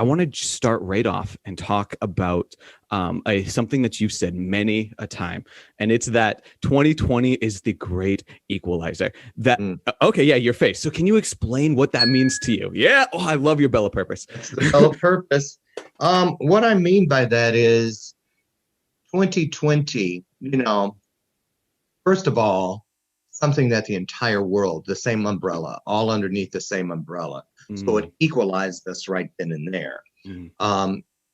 I want to start right off and talk about something that you've said many a time, and it's that 2020 is the great equalizer. Okay, yeah, your face. So can you explain what that means to you? Yeah, oh, I love your Bella purpose. That's the Bella purpose. What I mean by that is 2020, first of all, something that the entire world, the same umbrella, all underneath the same umbrella. So it equalized us right then and there.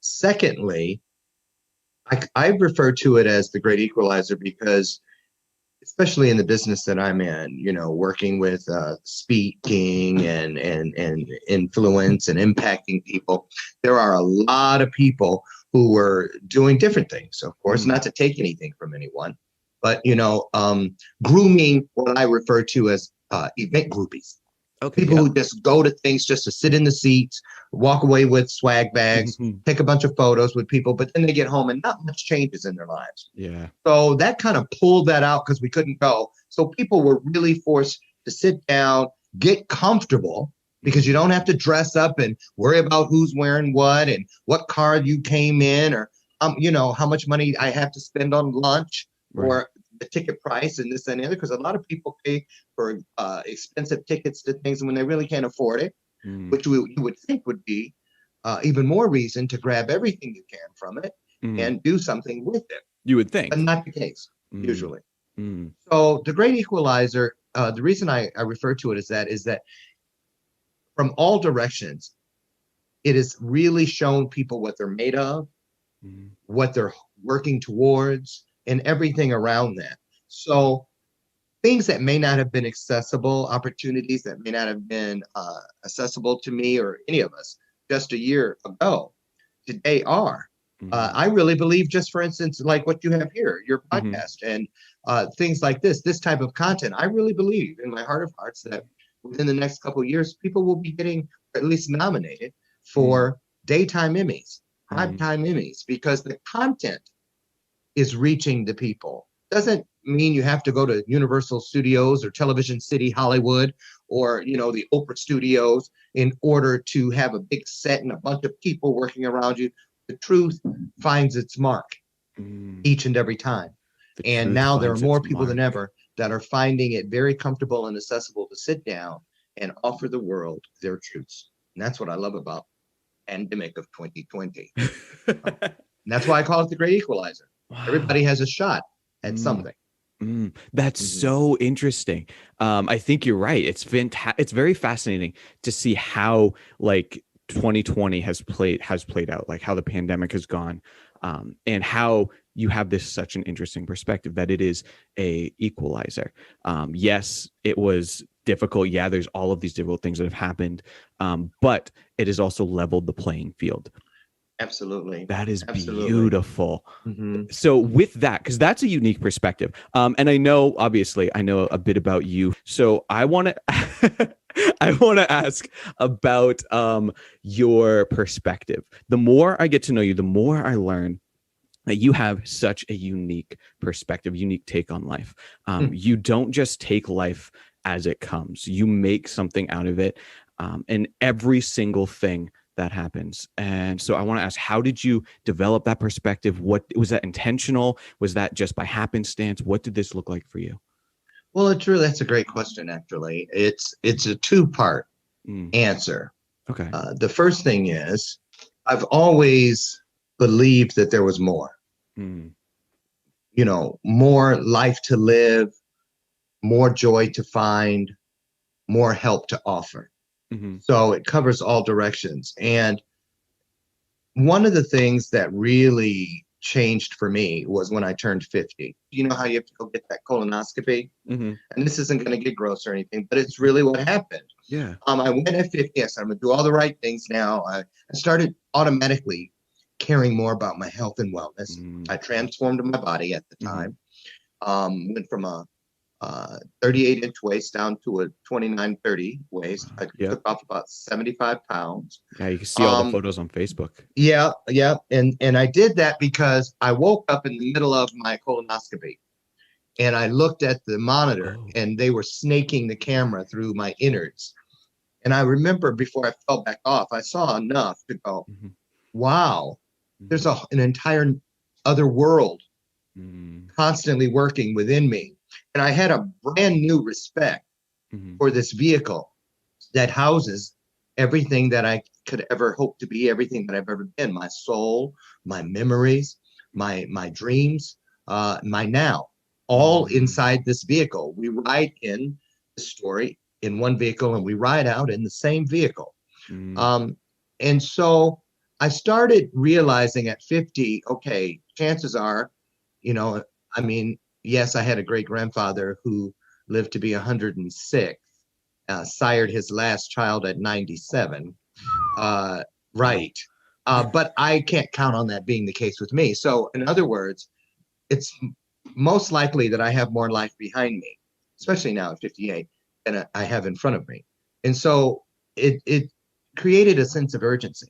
Secondly, I refer to it as the great equalizer because, especially in the business that I'm in, working with speaking and influence and impacting people, there are a lot of people who were doing different things. Of course, not to take anything from anyone, but grooming what I refer to as event groupies. Okay, people who just go to things just to sit in the seats, walk away with swag bags, take a bunch of photos with people, but then they get home and not much changes in their lives. Yeah. So that kind of pulled that out because we couldn't go. So people were really forced to sit down, get comfortable, because you don't have to dress up and worry about who's wearing what and what car you came in, or how much money I have to spend on lunch, right, or the ticket price and this and the other, because a lot of people pay for expensive tickets to things when they really can't afford it, which you would think would be even more reason to grab everything you can from it and do something with it. You would think. But not the case, usually. So the great equalizer, the reason I refer to it as that is that from all directions, it has really shown people what they're made of, what they're working towards, and everything around that. So things that may not have been accessible, opportunities that may not have been accessible to me or any of us just a year ago, today are. I really believe, just for instance, like what you have here, your podcast and things like this type of content, I really believe in my heart of hearts that within the next couple of years, people will be getting, or at least nominated for daytime Emmys, primetime Emmys, because the content is reaching the people. Doesn't mean you have to go to Universal Studios or Television City Hollywood or the Oprah Studios in order to have a big set and a bunch of people working around you. The truth finds its mark each and every time. And now there are more people than ever that are finding it very comfortable and accessible to sit down and offer the world their truths. And that's what I love about pandemic of 2020. And that's why I call it the great equalizer. Wow. Everybody has a shot at something. That's so interesting. I think you're right. It's it's very fascinating to see how 2020 has played out, like how the pandemic has gone, and how you have such an interesting perspective that it is a equalizer. Yes, it was difficult. Yeah, there's all of these difficult things that have happened, but it has also leveled the playing field. Absolutely. That is beautiful. So with that, because that's a unique perspective. And I know a bit about you. So I want to ask about your perspective. The more I get to know you, the more I learn that you have such a unique perspective, unique take on life. You don't just take life as it comes. You make something out of it, and every single thing that happens. And so I want to ask, how did you develop that perspective? What was that intentional? Was that just by happenstance? What did this look like for you? Well, that's a great question. Actually, it's a two-part answer. Okay. The first thing is, I've always believed that there was more. More life to live, more joy to find, more help to offer. So it covers all directions. And one of the things that really changed for me was when I turned 50. You know how you have to go get that colonoscopy? And this isn't going to get gross or anything, but it's really what happened. Yeah. I went at 50. I said, I'm going to do all the right things now. I started automatically caring more about my health and wellness. I transformed my body at the time. Went from a 38-inch waist down to a 29-30 waist. I took off about 75 pounds. Yeah, you can see all the photos on Facebook. Yeah. And I did that because I woke up in the middle of my colonoscopy and I looked at the monitor and they were snaking the camera through my innards. And I remember before I fell back off, I saw enough to go, wow, there's an entire other world constantly working within me. And I had a brand new respect for this vehicle that houses everything that I could ever hope to be, everything that I've ever been, my soul, my memories, my dreams, my now, all inside this vehicle. We ride in the story in one vehicle and we ride out in the same vehicle. And so I started realizing at 50, okay, chances are, I mean, yes, I had a great grandfather who lived to be 106, sired his last child at 97. Right. But I can't count on that being the case with me. So in other words, it's most likely that I have more life behind me, especially now at 58, than I have in front of me. And so it created a sense of urgency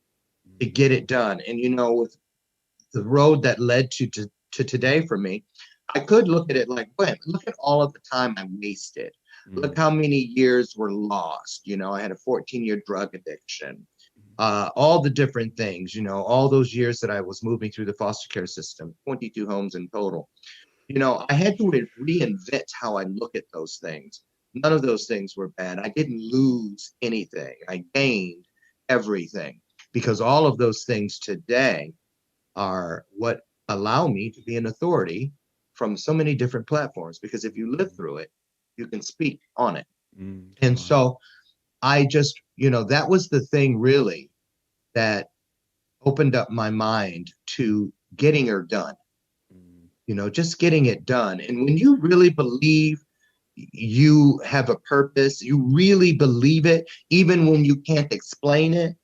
to get it done. And, with the road that led to today for me, I could look at it like, wait, look at all of the time I wasted. Look how many years were lost. I had a 14-year drug addiction, all the different things, all those years that I was moving through the foster care system, 22 homes in total. I had to reinvent how I look at those things. None of those things were bad. I didn't lose anything. I gained everything because all of those things today are what allow me to be an authority from so many different platforms, because if you live through it, you can speak on it. And so I just, that was the thing really that opened up my mind to getting her done, just getting it done. And when you really believe you have a purpose, you really believe it, even when you can't explain it,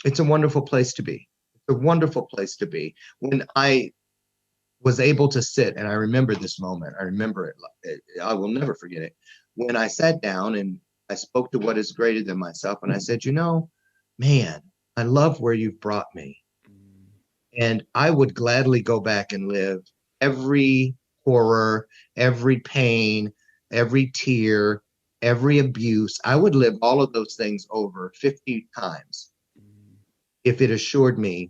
it's a wonderful place to be. It's a wonderful place to be. When I was able to sit, and I remember this moment, I remember it, I will never forget it, when I sat down and I spoke to what is greater than myself, and I said, man, I love where you've brought me. And I would gladly go back and live every horror, every pain, every tear, every abuse. I would live all of those things over 50 times if it assured me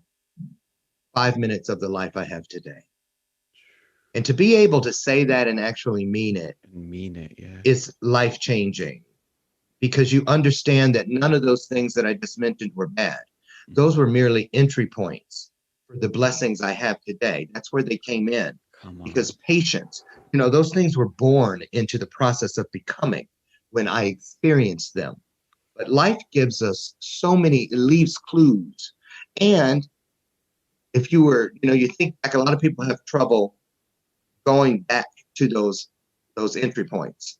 5 minutes of the life I have today. And to be able to say that and actually mean it, yeah, is life-changing, because you understand that none of those things that I just mentioned were bad. Those were merely entry points for the blessings I have today. That's where they came in. Because patience, those things were born into the process of becoming when I experienced them. But life gives us so many, it leaves clues. And if you were, you think back, a lot of people have trouble going back to those entry points.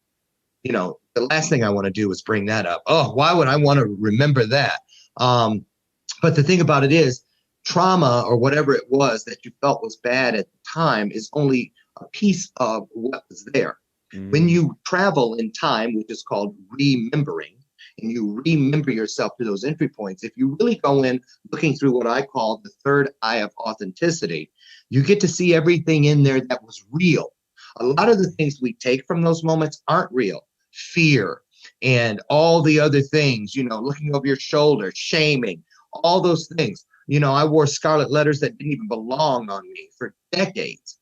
The last thing I want to do is bring that up. Oh, why would I want to remember that? But the thing about it is, trauma or whatever it was that you felt was bad at the time is only a piece of what was there. When you travel in time, which is called remembering, and you remember yourself to those entry points, if you really go in looking through what I call the third eye of authenticity, you get to see everything in there that was real. A lot of the things we take from those moments aren't real. Fear and all the other things, looking over your shoulder, shaming, all those things. I wore scarlet letters that didn't even belong on me for decades.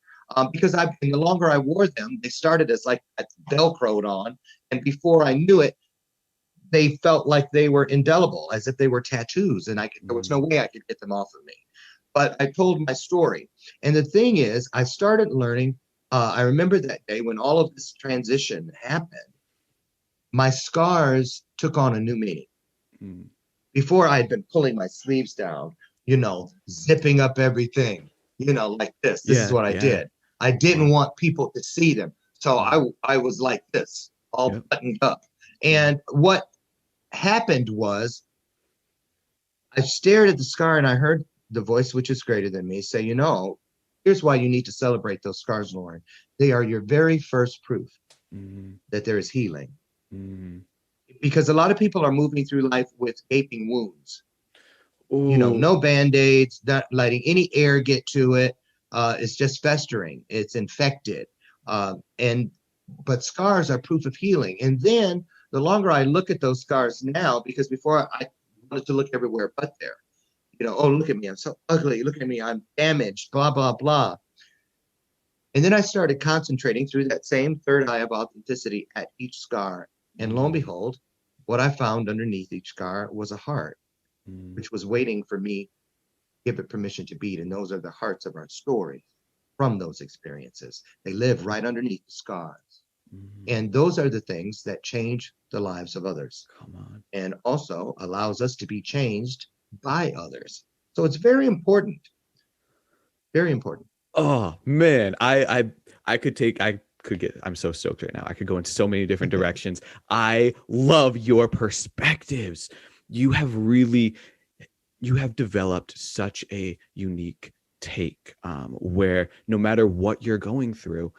Because the longer I wore them, they started as like Velcroed on. And before I knew it, they felt like they were indelible, as if they were tattoos. And there was no way I could get them off of me. But I told my story. And the thing is, I started learning. I remember that day when all of this transition happened, my scars took on a new meaning. Before, I had been pulling my sleeves down, zipping up everything, like this. This is what I did. I didn't want people to see them. So I was like this, all buttoned up. And what happened was, I stared at the scar and I heard the voice, which is greater than me, say, here's why you need to celebrate those scars, Loren. They are your very first proof that there is healing. Because a lot of people are moving through life with gaping wounds. No Band-Aids, not letting any air get to it. It's just festering. It's infected. But scars are proof of healing. And then the longer I look at those scars now, because before I wanted to look everywhere but there. Oh, look at me, I'm so ugly. Look at me, I'm damaged, blah, blah, blah. And then I started concentrating through that same third eye of authenticity at each scar. And lo and behold, what I found underneath each scar was a heart, which was waiting for me to give it permission to beat. And those are the hearts of our stories from those experiences. They live right underneath the scars. And those are the things that change the lives of others. Come on. And also allows us to be changed by others. So it's very important. Very important. Oh man, I'm so stoked right now. I could go in so many different directions. I love your perspectives. You have developed such a unique take, where no matter what you're going through,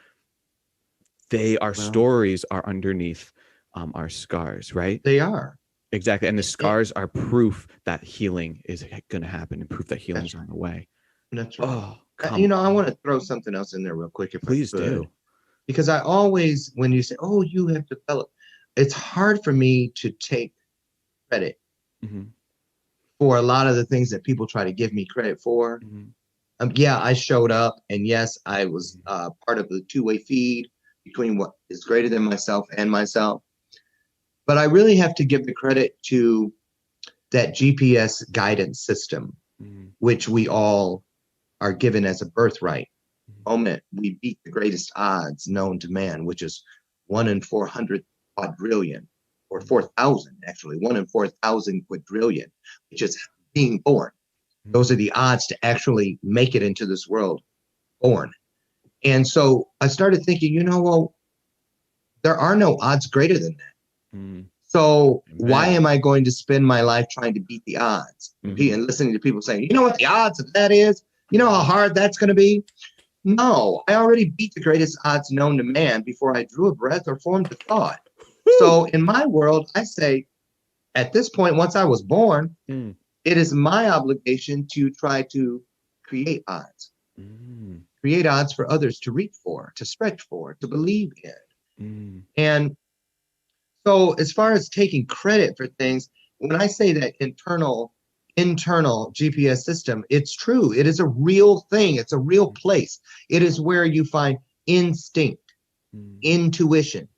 stories are underneath our scars, right? They are. Exactly. And the scars are proof that healing is going to happen, and proof that healing is on the way. That's right. Oh, I want to throw something else in there real quick. Please do. Because I always, when you say, oh, you have developed, it's hard for me to take credit for a lot of the things that people try to give me credit for. Yeah, I showed up, and yes, I was part of the two-way feed between what is greater than myself and myself. But I really have to give the credit to that GPS guidance system, which we all are given as a birthright. Moment we beat the greatest odds known to man, which is 1 in 400 quadrillion, or 4,000 actually, 1 in 4,000 quadrillion, which is being born. Those are the odds to actually make it into this world, born. And so I started thinking, well, there are no odds greater than that. So why am I going to spend my life trying to beat the odds and listening to people saying, you know what the odds of that is? You know how hard that's going to be? No, I already beat the greatest odds known to man before I drew a breath or formed a thought. So in my world, I say, at this point, once I was born, it is my obligation to try to create odds. Create odds for others to reach for, to stretch for, to believe in. And so as far as taking credit for things, when I say that internal GPS system, it's true. It is a real thing. It's a real place. It is where you find instinct, intuition,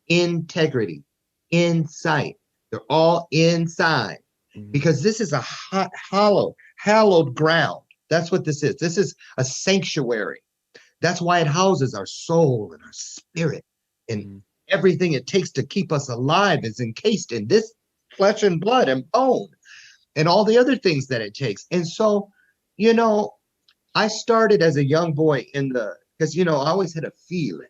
integrity, insight. They're all inside because this is a hallowed ground. That's what this is. This is a sanctuary. That's why it houses our soul and our spirit, and everything it takes to keep us alive is encased in this flesh and blood and bone and all the other things that it takes. And so, I started as a young boy because, I always had a feeling.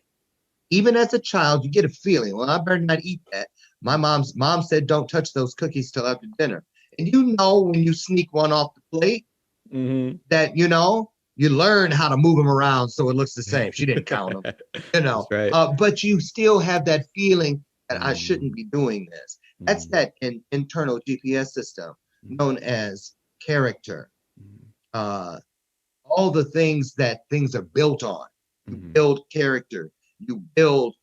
Even as a child, you get a feeling, well, I better not eat that. My mom said, don't touch those cookies till after dinner. And when you sneak one off the plate, that, you learn how to move them around so it looks the same. She didn't count them, That's right. But you still have that feeling that I shouldn't be doing this. That's that internal GPS system known as character. All the things that things are built on. You build character. You build,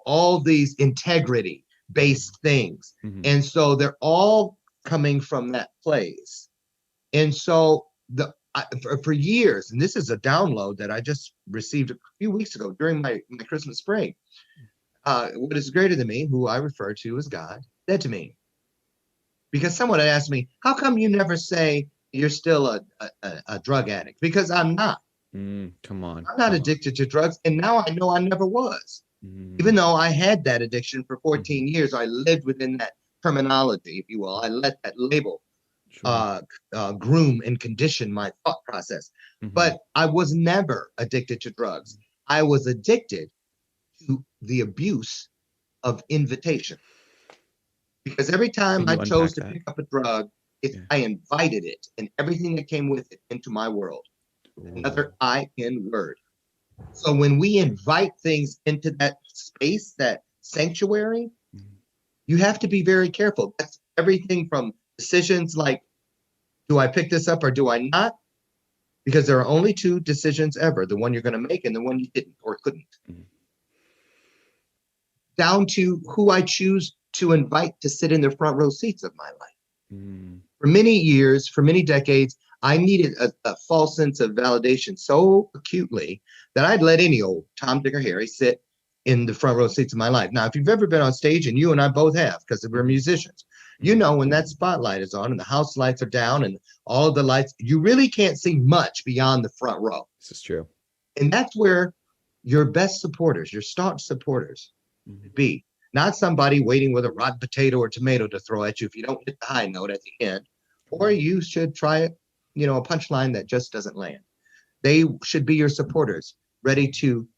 all these integrity-based things. And so they're all coming from that place. And so for years, and this is a download that I just received a few weeks ago during my Christmas break. What is greater than me, who I refer to as God, said to me, because someone had asked me, how come you never say you're still a drug addict? Because I'm not. Come on. I'm not addicted to drugs. And now I know I never was. Even though I had that addiction for 14 years, I lived within that terminology, if you will. I let that label groom and condition my thought process. But I was never addicted to drugs. I was addicted to the abuse of invitation. Because every time I chose to pick up a drug, I invited it and everything that came with it into my world. Another I-N word. So when we invite things into that space, that sanctuary, you have to be very careful. That's everything from decisions like, do I pick this up or do I not? Because there are only two decisions ever, the one you're going to make and the one you didn't or couldn't. Down to who I choose to invite to sit in the front row seats of my life. Mm. For many years, for many decades, I needed a false sense of validation so acutely that I'd let any old Tom, Dick, or Harry sit in the front row seats of my life. Now, if you've ever been on stage, and you and I both have, because we're musicians, you know when that spotlight is on and the house lights are down and all of the lights, you really can't see much beyond the front row. This is true. And that's where your best supporters, your staunch supporters, be. Not somebody waiting with a rotten potato or tomato to throw at you if you don't hit the high note at the end. Or you should try it, a punchline that just doesn't land. They should be your supporters, ready to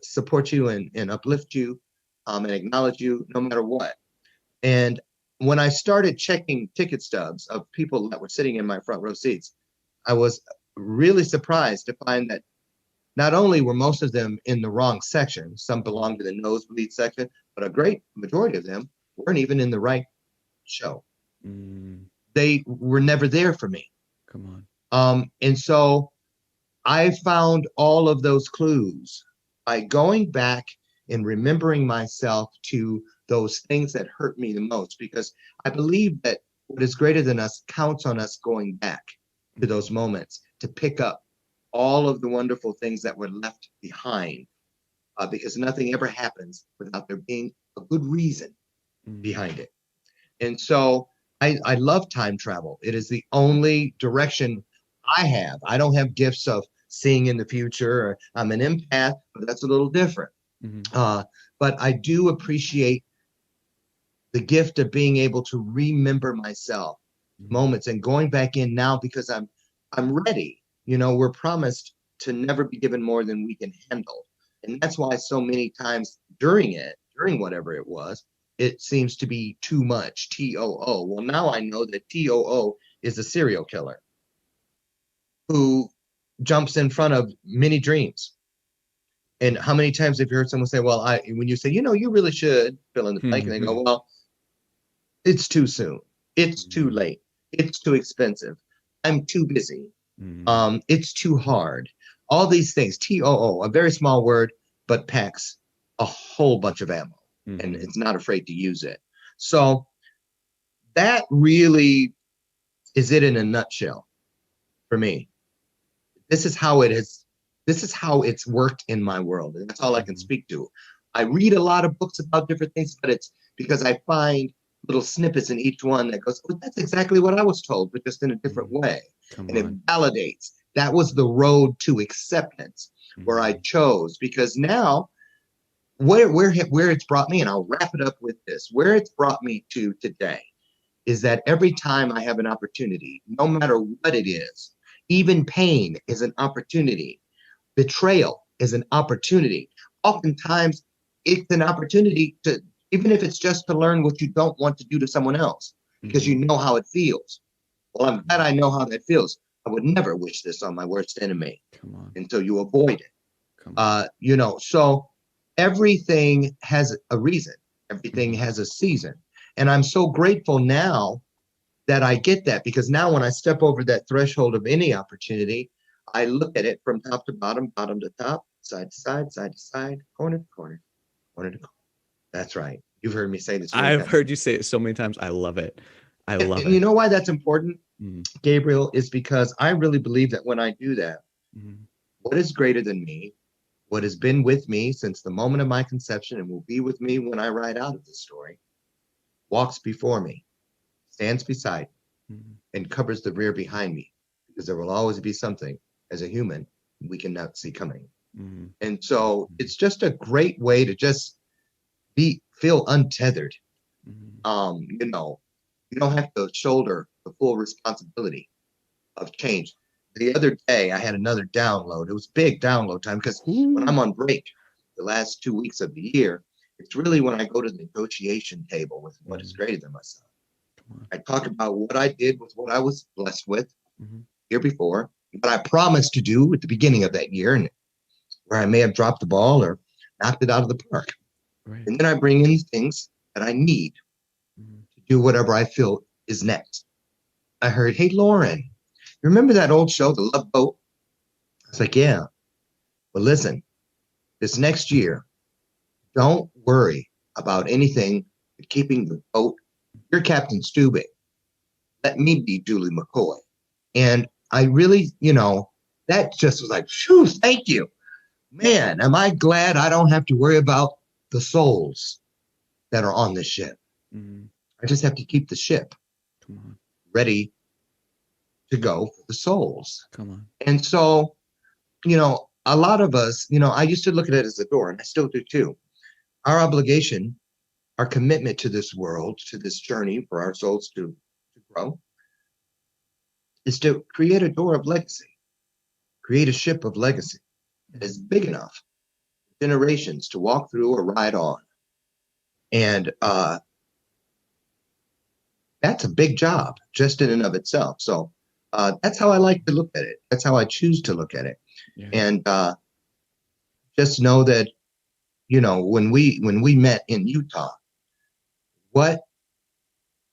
support you and uplift you and acknowledge you no matter what. And when I started checking ticket stubs of people that were sitting in my front row seats, I was really surprised to find that not only were most of them in the wrong section, some belonged to the nosebleed section, but a great majority of them weren't even in the right show. They were never there for me. Come on. And so I found all of those clues by going back and remembering myself to those things that hurt me the most, because I believe that what is greater than us counts on us going back to those moments to pick up all of the wonderful things that were left behind, because nothing ever happens without there being a good reason behind it. And so I love time travel. It is the only direction I have. I don't have gifts of seeing in the future. Or I'm an empath, but that's a little different. But I do appreciate the gift of being able to remember myself moments and going back in now because I'm ready. We're promised to never be given more than we can handle. And that's why so many times during whatever it was, it seems to be too much, TOO. Well, now I know that TOO is a serial killer who jumps in front of many dreams. And how many times have you heard someone say, well, when you say, you really should fill in the blank, and they go, well, it's too soon. It's too late. It's too expensive. I'm too busy. It's too hard. All these things, TOO, a very small word, but packs a whole bunch of ammo. And it's not afraid to use it. So that really is it in a nutshell for me. This is how it is. This is how it's worked in my world. And that's all I can speak to. I read a lot of books about different things, but it's because I find little snippets in each one that goes, oh, that's exactly what I was told, but just in a different way. It validates. That was the road to acceptance where I chose, because now where it's brought me, and I'll wrap it up with this, where it's brought me to today is that every time I have an opportunity, no matter what it is, even pain is an opportunity. Betrayal is an opportunity. Oftentimes, it's an opportunity to, even if it's just to learn what you don't want to do to someone else, because you know how it feels. Well, I'm glad I know how that feels. I would never wish this on my worst enemy until you avoid it. So everything has a reason. Everything has a season. And I'm so grateful now that I get that, because now when I step over that threshold of any opportunity, I look at it from top to bottom, bottom to top, side to side, side to side, corner to corner, corner to corner. That's right. You've heard me say this. I've heard you say it so many times. I love it. I love it. You know why that's important, Gabriel, is because I really believe that when I do that, what is greater than me, what has been with me since the moment of my conception and will be with me when I ride out of this story, walks before me, stands beside me, and covers the rear behind me, because there will always be something as a human we cannot see coming. And so it's just a great way to just feel untethered. You don't have to shoulder the full responsibility of change. The other day, I had another download. It was big download time, because when I'm on break, the last 2 weeks of the year, it's really when I go to the negotiation table with what is greater than myself. I talk about what I did with what I was blessed with year before, what I promised to do at the beginning of that year, and where I may have dropped the ball or knocked it out of the park. And then I bring in things that I need to do whatever I feel is next. I heard, hey, Loren, you remember that old show, The Love Boat? I was like, yeah. Well, listen, this next year, don't worry about anything keeping the boat. You're Captain Stubing. Let me be Julie McCoy. And I really, that just was like, phew, thank you. Man, am I glad I don't have to worry about the souls that are on this ship. Mm-hmm. I just have to keep the ship ready to go for the souls. Come on. And so, a lot of us, I used to look at it as a door, and I still do too. Our obligation, our commitment to this world, to this journey for our souls to grow, is to create a door of legacy, create a ship of legacy that is big enough for generations to walk through or ride on. And that's a big job just in and of itself. So that's how I like to look at it. That's how I choose to look at it. Yeah. And just know that, when we met in Utah, what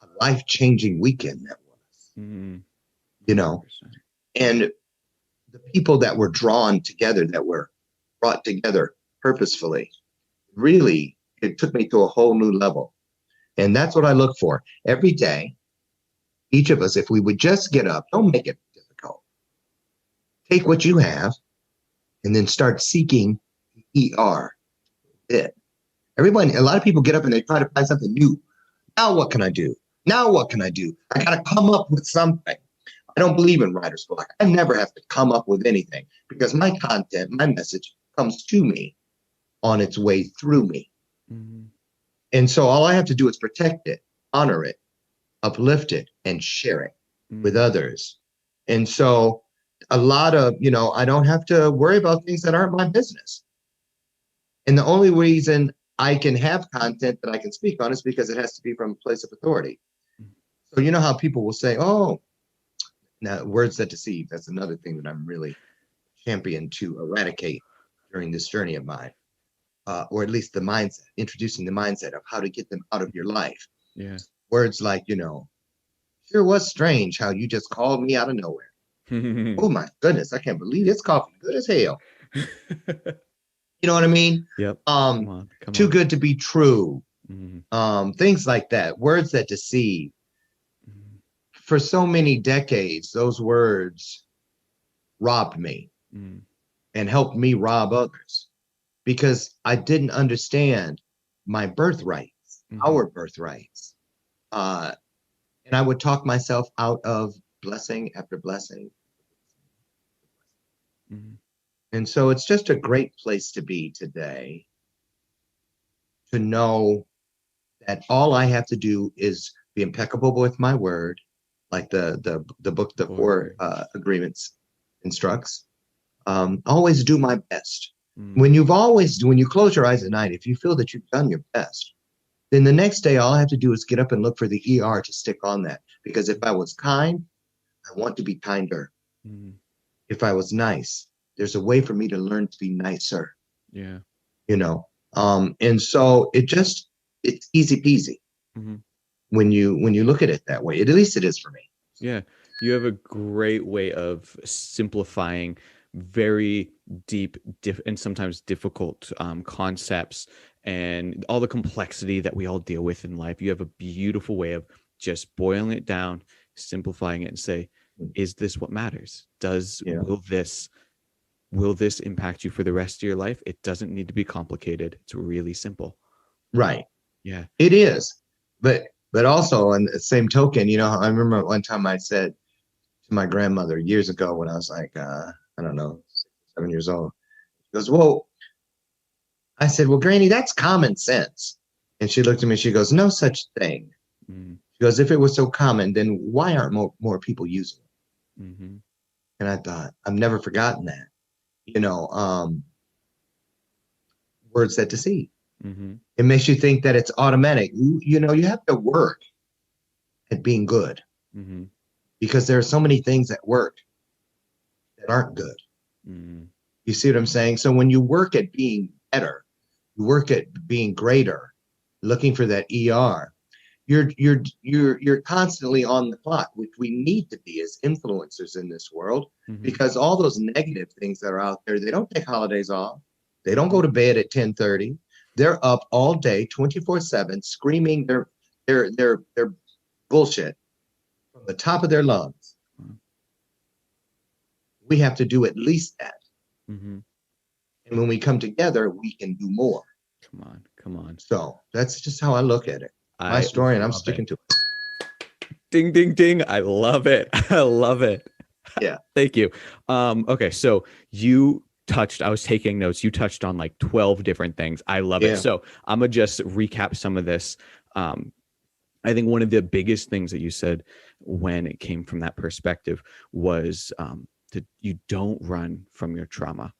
a life-changing weekend that was. Mm-hmm. And the people that were drawn together, that were brought together purposefully, really, it took me to a whole new level. And that's what I look for every day. Each of us, if we would just get up, don't make it difficult. Take what you have and then start seeking ER. Everyone, a lot of people get up and they try to find something new. Now what can I do? Now what can I do? I got to come up with something. I don't believe in writer's block. I never have to come up with anything because my content, my message comes to me on its way through me. Mm-hmm. And so all I have to do is protect it, honor it, uplift it, and share it with others. And so a lot of, I don't have to worry about things that aren't my business. And the only reason I can have content that I can speak on is because it has to be from a place of authority. So you know how people will say, oh, now words that deceive. That's another thing that I'm really champion to eradicate during this journey of mine. Or at least the mindset, introducing the mindset of how to get them out of your life. Yeah. Words like, sure was strange how you just called me out of nowhere. Oh my goodness, I can't believe this coffee good as hell. You know what I mean? Yep. Too good to be true. Mm-hmm. Things like that. Words that deceive. Mm-hmm. For so many decades, those words robbed me and helped me rob others. Because I didn't understand my birthrights, our birthrights. And I would talk myself out of blessing after blessing. Mm-hmm. And so it's just a great place to be today, to know that all I have to do is be impeccable with my word, like the book, the Four Agreements instructs. Always do my best. When you close your eyes at night, if you feel that you've done your best, then the next day, all I have to do is get up and look for the ER to stick on that. Because if I was kind, I want to be kinder. Mm. If I was nice, there's a way for me to learn to be nicer. Yeah. And so it's easy peasy when you look at it that way. At least it is for me. Yeah. You have a great way of simplifying very deep and sometimes difficult concepts and all the complexity that we all deal with in life. You have a beautiful way of just boiling it down, simplifying it, and say, is this what matters? Will this impact you for the rest of your life? It doesn't need to be complicated. It's really simple. Right. Yeah, it is. But also on the same token, I remember one time I said to my grandmother years ago when I was like, I don't know, 7 years old. She goes, well, I said, well, Granny, that's common sense. And she looked at me, she goes, no such thing. Mm. She goes, if it was so common, then why aren't more people using it? Mm-hmm. And I thought, I've never forgotten that. Words that deceive. Mm-hmm. It makes you think that it's automatic. You have to work at being good. Mm-hmm. Because there are so many things that work that aren't good. Mm-hmm. You see what I'm saying? So when you work at being better, you work at being greater, looking for that ER, you're constantly on the clock, which we need to be as influencers in this world, because all those negative things that are out there, they don't take holidays off. They don't go to bed at 10:30. They're up all day, 24/7, screaming their bullshit from the top of their lungs. We have to do at least that. Mm-hmm. And when we come together, we can do more. Come on. So that's just how I look at it. My story, and I'm sticking to it. Ding, ding, ding. I love it. I love it. Yeah. Thank you. Okay. So I was taking notes. You touched on like 12 different things. I love it. So I'm going to just recap some of this. I think one of the biggest things that you said when it came from that perspective was that you don't run from your trauma.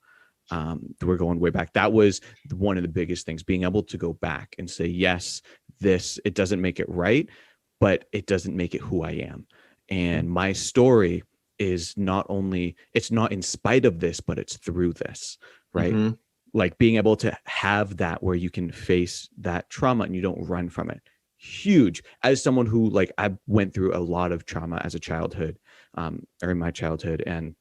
We're going way back. That was one of the biggest things, being able to go back and say, yes, it doesn't make it right, but it doesn't make it who I am. And my story is it's not in spite of this, but it's through this, right? Mm-hmm. Like being able to have that where you can face that trauma and you don't run from it. Huge. As someone who, like, I went through a lot of trauma as a childhood, or in my childhood, and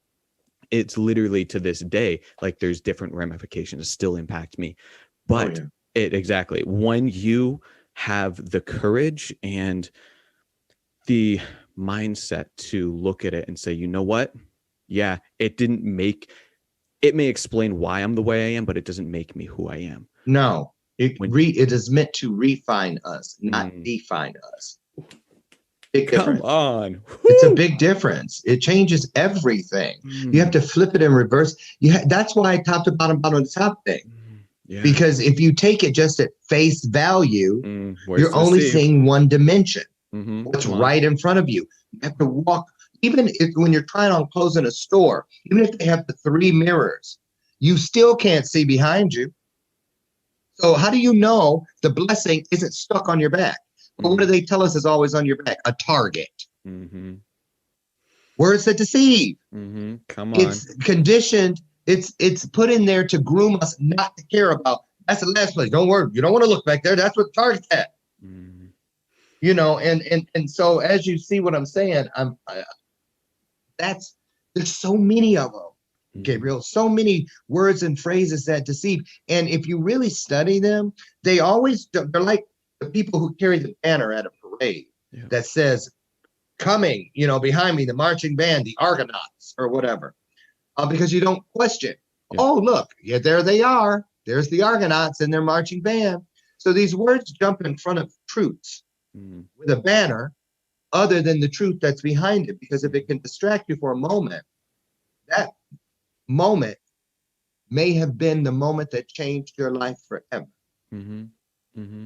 it's literally to this day, like there's different ramifications that still impact me. But exactly, when you have the courage and the mindset to look at it and say, you know what? Yeah, it may explain why I'm the way I am, but it doesn't make me who I am. No, it is meant to refine us, not define us. Big difference. Come on. Woo! It's a big difference. It changes everything. You have to flip it in reverse. That's why I top to bottom the top thing. Yeah. Because if you take it just at face value, you're only seeing one dimension. What's right in front of you. You have to walk. Even when you're trying on clothes in a store, even if they have the 3 mirrors, you still can't see behind you. So how do you know the blessing isn't stuck on your back? But what do they tell us is always on your back? A target. Words that deceive. Come on. It's conditioned. It's put in there to groom us not to care about. That's the last place. Don't worry. You don't want to look back there. That's what the target's at. You know, and so as you see what I'm saying, there's so many of them, Gabriel, so many words and phrases that deceive. And if you really study them, they're like the people who carry the banner at a parade that says, coming, behind me, the marching band, the Argonauts or whatever, because you don't question. Oh, look, there they are. There's the Argonauts and their marching band. So these words jump in front of truths with a banner other than the truth that's behind it, because if it can distract you for a moment, that moment may have been the moment that changed your life forever.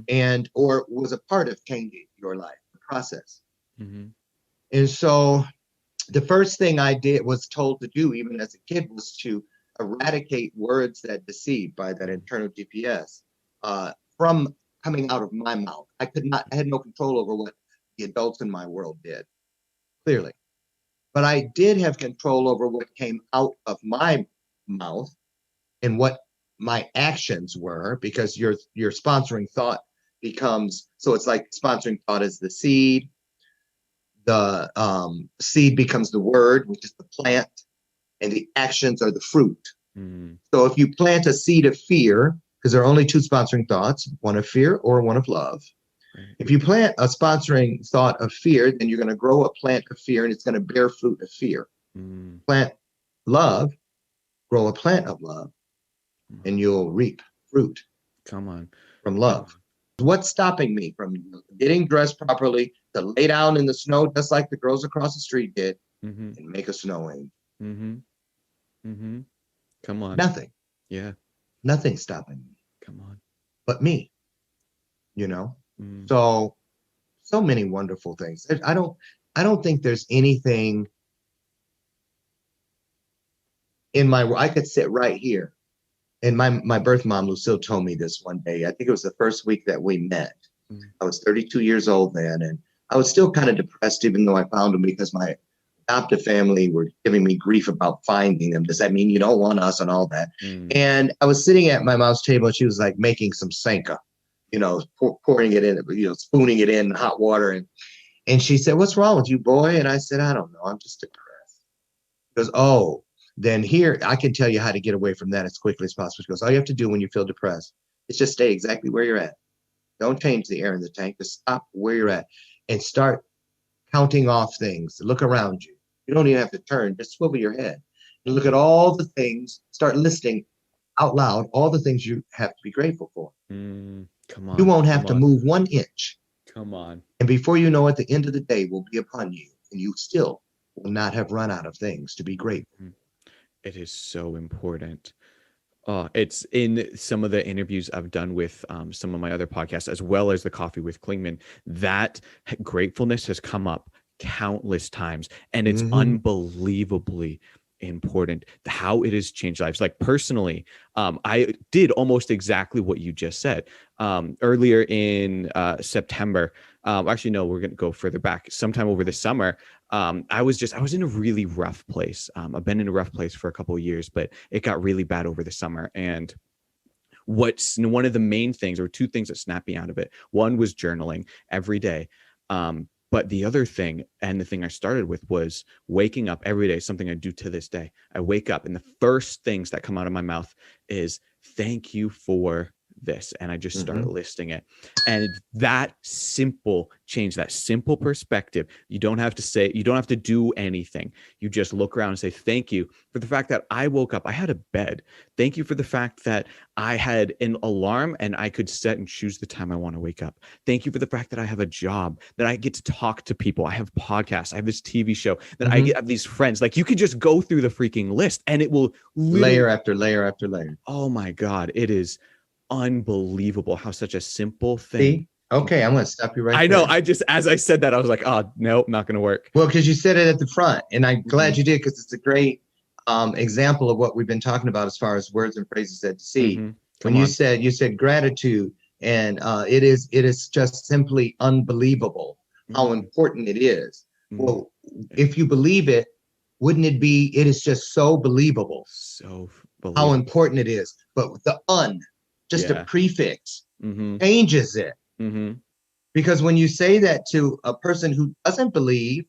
And or was a part of changing your life, the process. And so the first thing I was told to do, even as a kid, was to eradicate words that deceive by that internal GPS from coming out of my mouth. I had no control over what the adults in my world did, clearly. But I did have control over what came out of my mouth and what my actions were, because your sponsoring thought becomes, so it's like sponsoring thought is the seed. The seed becomes the word, which is the plant, and the actions are the fruit. So if you plant a seed of fear, because there are only 2 sponsoring thoughts, one of fear or one of love. If you plant a sponsoring thought of fear, then you're going to grow a plant of fear, and it's going to bear fruit of fear. Plant love, grow a plant of love, and you'll reap fruit. Come on. From love. What's stopping me from getting dressed properly to lay down in the snow just like the girls across the street did and make a snow angel? Come on. Nothing. Yeah. Nothing's stopping me. Come on. But me. So many wonderful things. I don't think there's anything in I could sit right here. And my birth mom, Lucille, told me this one day. I think it was the first week that we met. I was 32 years old then, and I was still kind of depressed, even though I found them, because my adoptive family were giving me grief about finding them. Does that mean you don't want us and all that? And I was sitting at my mom's table, and she was like making some Sanka, pouring it in, spooning it in hot water. And she said, "What's wrong with you, boy?" And I said, "I don't know. I'm just depressed." She goes, "Oh, then here, I can tell you how to get away from that as quickly as possible." She goes, "All you have to do when you feel depressed It's just stay exactly where you're at. Don't change the air in the tank. Just stop where you're at and start counting off things. Look around you. You don't even have to turn. Just swivel your head and look at all the things. Start listing out loud all the things you have to be grateful for. Come on. You won't have to move 1 inch. Come on. And before you know it, the end of the day will be upon you, and you still will not have run out of things to be grateful. It is so important. It's in some of the interviews I've done with some of my other podcasts, as well as the Coffee with Klingman, that gratefulness has come up countless times, and it's unbelievably important how it has changed lives. Like personally, I did almost exactly what you just said. Earlier in September, actually, no, we're going to go further back. Sometime over the summer, I was in a really rough place. I've been in a rough place for a couple of years, but it got really bad over the summer. And what's one of the main things, or two things that snapped me out of it, one was journaling every day. But the other thing, and the thing I started with, was waking up every day, something I do to this day. I wake up and the first things that come out of my mouth is thank you for this. And I just start listing it. And that simple change, that simple perspective, you don't have to do anything. You just look around and say, thank you for the fact that I woke up, I had a bed. Thank you for the fact that I had an alarm and I could set and choose the time I want to wake up. Thank you for the fact that I have a job, that I get to talk to people. I have podcasts. I have this TV show, that I have these friends. Like, you could just go through the freaking list and it will layer after layer after layer. Oh my God. It is unbelievable how such a simple thing. See? Okay, I'm going to stop you right there. I know. As I said that, I was like, oh, no, not going to work. Well, because you said it at the front, and I'm glad you did, because it's a great example of what we've been talking about as far as words and phrases that deceive. When you said gratitude, and it is just simply unbelievable how important it is. Well, if you believe it, wouldn't it be? It is just so believable. So believable. How important it is. But with the just a prefix changes it. Because when you say that to a person who doesn't believe,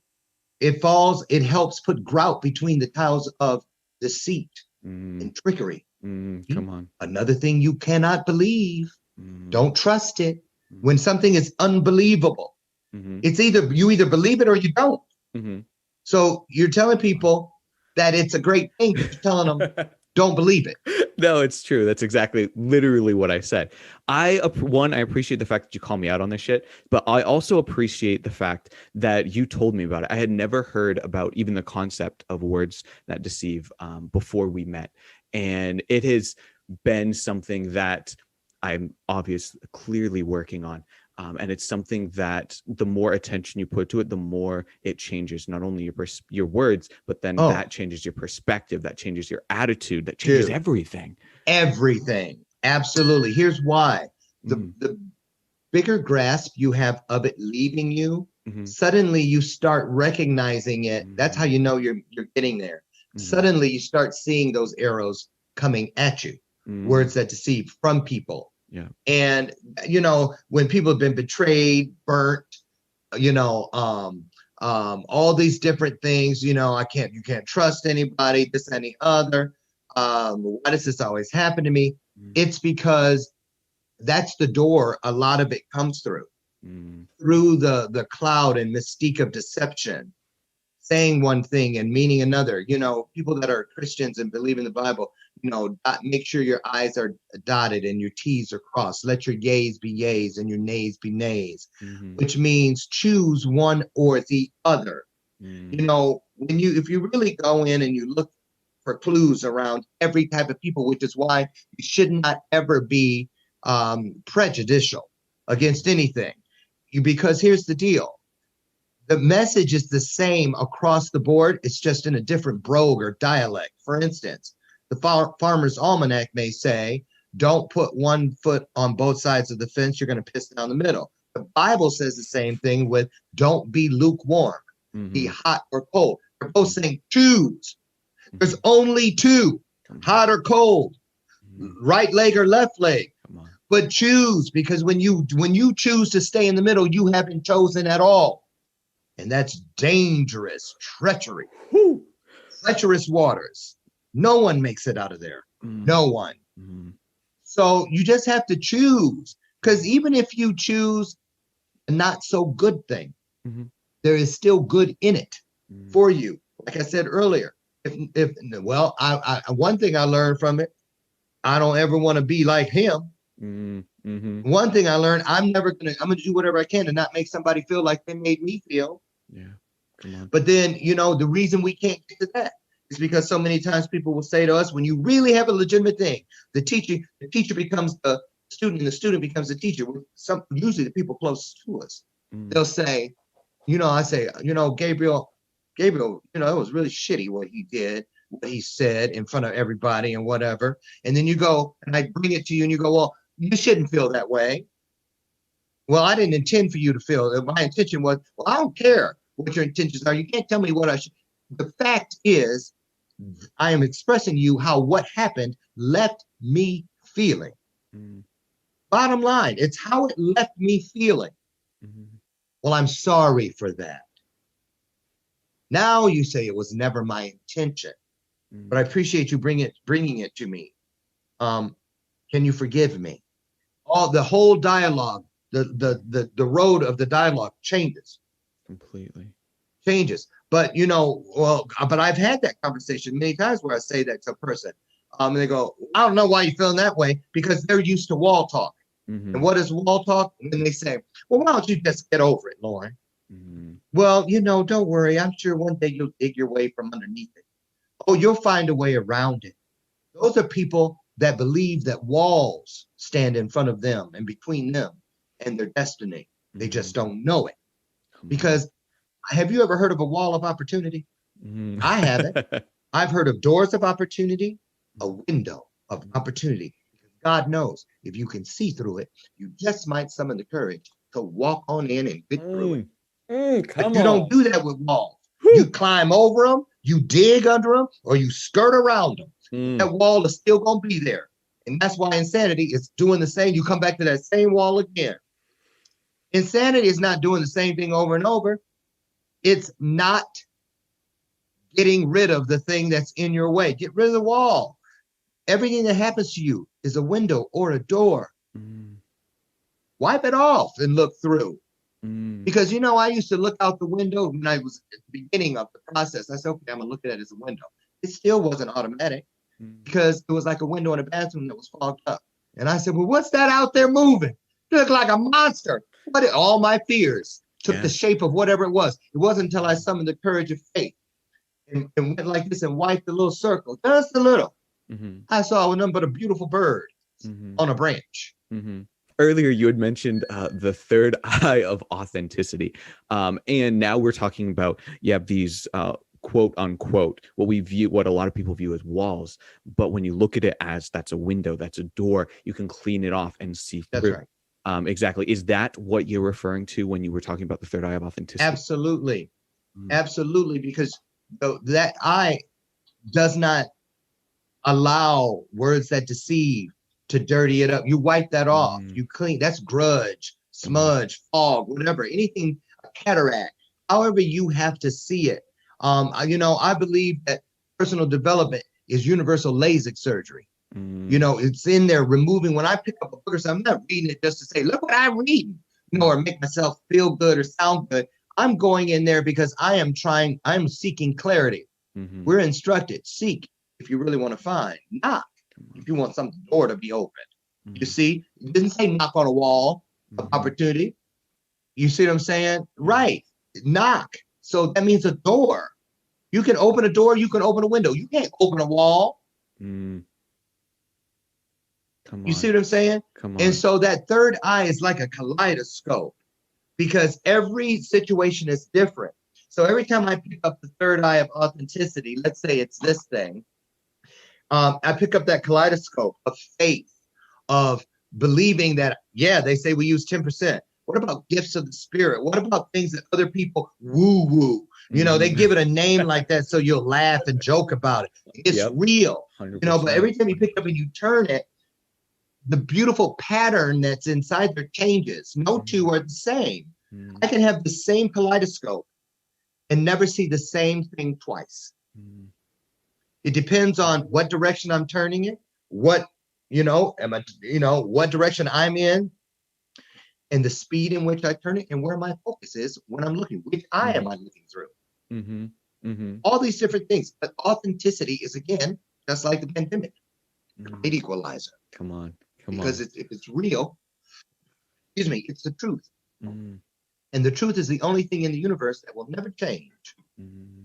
it helps put grout between the tiles of deceit and trickery. Come on. Another thing you cannot believe. Don't trust it. When something is unbelievable, it's you either believe it or you don't. So you're telling people that it's a great thing, but you're telling them don't believe it. No, it's true. That's literally what I said. I appreciate the fact that you call me out on this shit, but I also appreciate the fact that you told me about it. I had never heard about even the concept of words that deceive before we met. And it has been something that I'm clearly working on. And it's something that the more attention you put to it, the more it changes not only your words, but then that changes your perspective, that changes your attitude, that changes everything. Everything. Absolutely. Here's why. The bigger grasp you have of it leaving you, suddenly you start recognizing it. That's how you know you're getting there. Suddenly you start seeing those arrows coming at you. Words that deceive from people. Yeah. And, when people have been betrayed, burnt, all these different things, you can't trust anybody, this, any other. Why does this always happen to me? It's because that's the door a lot of it comes through the cloud and mystique of deception, saying one thing and meaning another. People that are Christians and believe in the Bible, make sure your I's are dotted and your T's are crossed. Let your yays be yays and your nays be nays, which means choose one or the other. If you really go in and you look for clues around every type of people, which is why you should not ever be prejudicial against anything. Because here's the deal. The message is the same across the board. It's just in a different brogue or dialect. For instance, the Farmer's Almanac may say, don't put one foot on both sides of the fence. You're going to piss down the middle. The Bible says the same thing with don't be lukewarm, be hot or cold. They're both saying choose. There's only two, hot or cold, right leg or left leg. But choose, because when you choose to stay in the middle, you haven't chosen at all. And that's dangerous treachery. Treacherous waters. No one makes it out of there. No one. So you just have to choose, because even if you choose a not so good thing, there is still good in it for you. Like I said earlier, I one thing I learned from it, I don't ever want to be like him. One thing I learned, I'm gonna do whatever I can to not make somebody feel like they made me feel. Yeah. Come on. But then, the reason we can't get to that is because so many times people will say to us, when you really have a legitimate thing, the teacher becomes the student and the student becomes the teacher. Usually the people closest to us, they'll say, I say, Gabriel, it was really shitty what he did, what he said in front of everybody and whatever. And then you go, and I bring it to you and you go, well, you shouldn't feel that way. Well, I didn't intend for you to feel. My intention was, well, I don't care what your intentions are. You can't tell me what I should. The fact is, I am expressing you how what happened left me feeling. Bottom line, it's how it left me feeling. Well, I'm sorry for that. Now you say it was never my intention, but I appreciate you bringing it to me. Can you forgive me? The whole dialogue, the road of the dialogue changes. Completely. Changes. But, but I've had that conversation many times where I say that to a person. And they go, I don't know why you're feeling that way, because they're used to wall talk. And what is wall talk? And they say, well, why don't you just get over it, Loren? Well, don't worry. I'm sure one day you'll dig your way from underneath it. Oh, you'll find a way around it. Those are people that believe that walls stand in front of them and between them and their destiny. They just don't know it. Because have you ever heard of a wall of opportunity? I haven't. I've heard of doors of opportunity, a window of opportunity. God knows if you can see through it, you just might summon the courage to walk on in and get through it. But you don't do that with walls. You climb over them, you dig under them, or you skirt around them. That wall is still going to be there. And that's why insanity is doing the same. You come back to that same wall again. Insanity is not doing the same thing over and over. It's not getting rid of the thing that's in your way. Get rid of the wall. Everything that happens to you is a window or a door. Wipe it off and look through. Because, I used to look out the window when I was at the beginning of the process. I said, okay, I'm going to look at it as a window. It still wasn't automatic because it was like a window in a bathroom that was fogged up. And I said, well, what's that out there moving? It looked like a monster. But all my fears took the shape of whatever it was. It wasn't until I summoned the courage of faith and went like this and wiped the little circle, just a little. I saw nothing but a beautiful bird on a branch. Earlier, you had mentioned the third eye of authenticity. And now we're talking about, these quote unquote, what a lot of people view as walls. But when you look at it as that's a window, that's a door, you can clean it off and see through. That's right. Exactly. Is that what you're referring to when you were talking about the third eye of authenticity? Absolutely. Absolutely. Because that eye does not allow words that deceive to dirty it up. You wipe that off. You clean. That's grudge, smudge, fog, whatever, anything, a cataract, however you have to see it. I believe that personal development is universal LASIK surgery. It's in there removing. When I pick up a book or something, I'm not reading it just to say, look what I'm reading, or make myself feel good or sound good. I'm going in there because I'm seeking clarity. We're instructed, seek if you really want to find, knock if you want some door to be open. You see, it didn't say knock on a wall of opportunity. You see what I'm saying? Right. Knock. So that means a door. You can open a door, you can open a window. You can't open a wall. Come on. You see what I'm saying? Come on. And so that third eye is like a kaleidoscope because every situation is different. So every time I pick up the third eye of authenticity, let's say it's this thing, I pick up that kaleidoscope of faith, of believing that, they say we use 10%. What about gifts of the spirit? What about things that other people woo-woo? They give it a name like that so you'll laugh and joke about it. It's real. 100%. But every time you pick up and you turn it, the beautiful pattern that's inside there changes. No two are the same. I can have the same kaleidoscope and never see the same thing twice. It depends on what direction I'm turning it, what what direction I'm in, and the speed in which I turn it, and where my focus is when I'm looking, which eye am I looking through? Mm-hmm. Mm-hmm. All these different things. But authenticity is, again, just like the pandemic, the great equalizer. Come on. Because if it's real, it's the truth. Mm-hmm. And the truth is the only thing in the universe that will never change. Mm-hmm.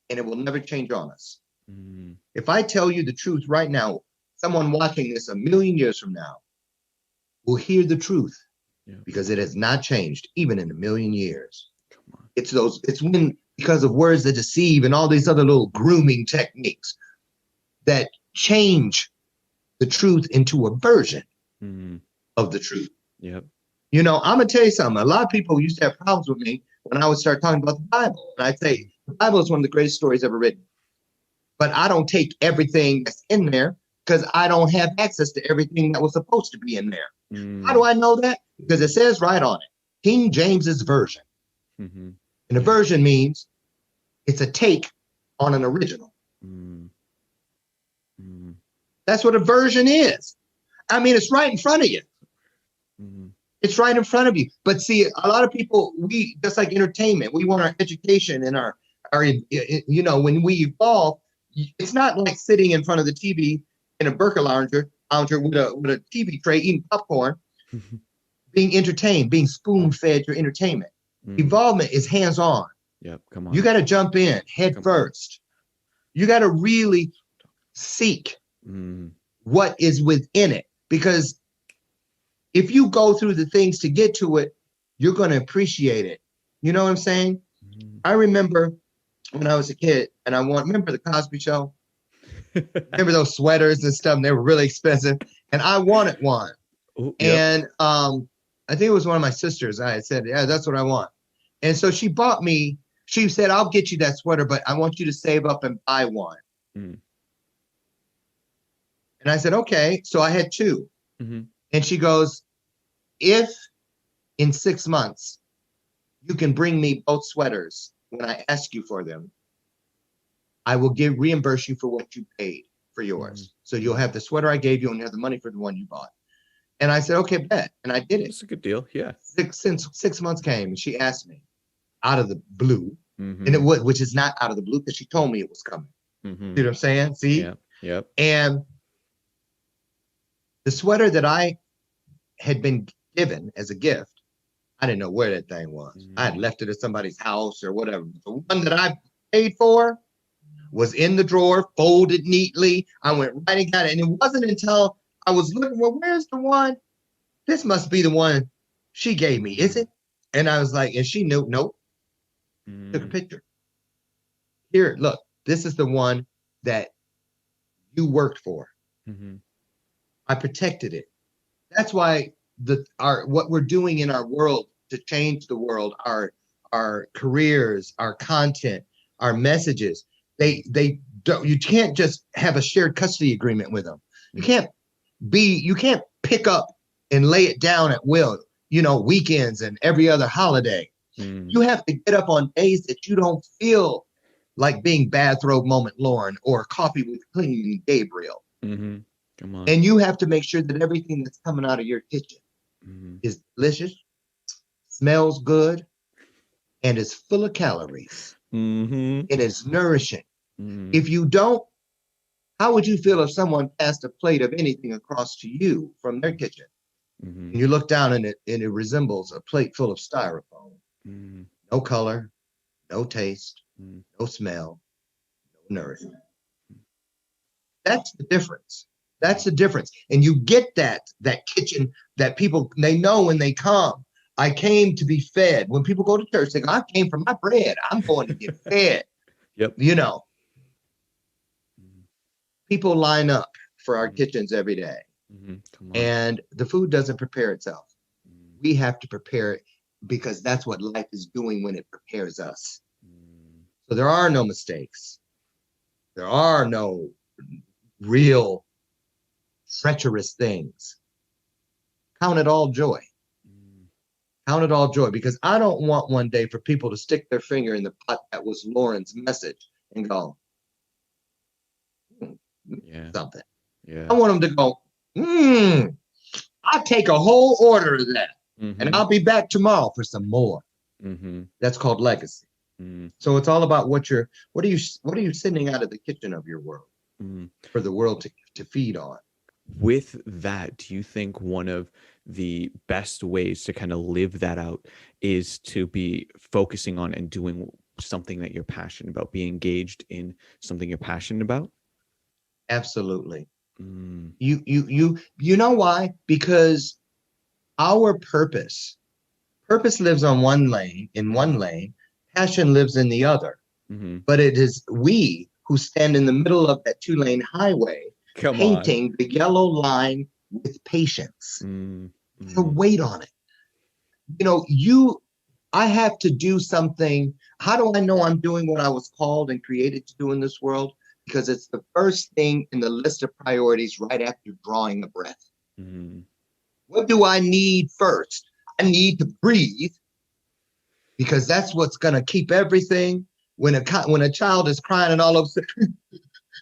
And it will never change on us. Mm-hmm. If I tell you the truth right now, someone watching this 1,000,000 years from now will hear the truth, because it has not changed even in 1,000,000 years. Come on. It's when, because of words that deceive and all these other little grooming techniques that change the truth into a version of the truth. Yep. I'm going to tell you something. A lot of people used to have problems with me when I would start talking about the Bible. And I'd say, the Bible is one of the greatest stories ever written. But I don't take everything that's in there, because I don't have access to everything that was supposed to be in there. How do I know that? Because it says right on it, King James's version. And a version means it's a take on an original. That's what a version is. I mean, it's right in front of you. It's right in front of you. But see, a lot of people, we, just like entertainment, we want our education and our when we evolve, it's not like sitting in front of the TV in a burqa lounger with a TV tray eating popcorn, being entertained, being spoon-fed your entertainment. Evolvement is hands-on. Yep, come on. You got to jump in head first. You got to really seek what is within it, because if you go through the things to get to it, you're going to appreciate it. You know what I'm saying? I remember when I was a kid, and remember the Cosby Show? Remember those sweaters and stuff, and they were really expensive, and I wanted one. Ooh, yep. And I think it was one of my sisters. I had said, yeah, that's what I want. And so she said, I'll get you that sweater, but I want you to save up and buy one. And I said, okay. So I had two. And she goes, if in 6 months you can bring me both sweaters when I ask you for them, I will reimburse you for what you paid for yours. So you'll have the sweater I gave you and you have the money for the one you bought. And I said, okay, bet. And I did it. It's a good deal. Yeah. Since 6 months came, and she asked me out of the blue, and which is not out of the blue, because she told me it was coming. See what I'm saying? See? Yeah. Yep. And the sweater that I had been given as a gift, I didn't know where that thing was. I had left it at somebody's house or whatever. The one that I paid for was in the drawer, folded neatly. I went right and got it. And it wasn't until I was looking, well, where's the one? This must be the one she gave me, is it? And I was like, and she knew, nope. Took a picture. Here, look, this is the one that you worked for. I protected it. That's why what we're doing in our world to change the world, our careers, our content, our messages, you can't just have a shared custody agreement with them. You can't pick up and lay it down at will, weekends and every other holiday. You have to get up on days that you don't feel like being Bathrobe Moment Loren or Coffee with Klingman Gabriel. Come on. And you have to make sure that everything that's coming out of your kitchen is delicious, smells good, and is full of calories. It is nourishing. If you don't, how would you feel if someone passed a plate of anything across to you from their kitchen? And you look down and it resembles a plate full of styrofoam. No color, no taste, no smell, no nourishment. That's the difference. That's the difference. And you get that kitchen that people, they know when they come, I came to be fed. When people go to church, they go, I came for my bread. I'm going to get fed. Yep. People line up for our kitchens every day. And the food doesn't prepare itself. We have to prepare it, because that's what life is doing when it prepares us. So there are no mistakes. There are no real treacherous things. Count it all joy. Count it all joy, because I don't want one day for people to stick their finger in the pot that was Loren's message and go, something. Yeah. I want them to go, I'll take a whole order of that. And I'll be back tomorrow for some more. That's called legacy. So it's all about what are you sending out of the kitchen of your world for the world to feed on. With that, do you think one of the best ways to kind of live that out is to be focusing on and doing something that you're passionate about, be engaged in something you're passionate about? Absolutely. You know why? Because our purpose lives on in one lane, passion lives in the other. But it is we who stand in the middle of that 2-lane highway, painting the yellow line with patience. To wait on it. I have to do something. How do I know I'm doing what I was called and created to do in this world? Because it's the first thing in the list of priorities right after drawing a breath. What do I need first? I need to breathe, because that's what's going to keep everything. When a child is crying and all of a sudden,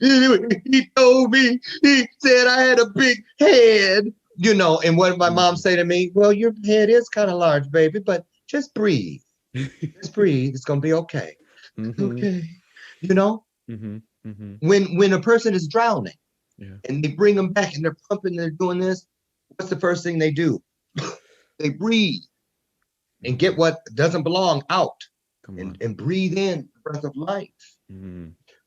he told me, he said I had a big head, and what did my mom say to me? Well, your head is kind of large, baby, but just breathe. Just breathe. It's going to be okay. Okay. When a person is drowning and they bring them back and they're pumping, they're doing this, what's the first thing they do? They breathe and get what doesn't belong out and breathe in the breath of life.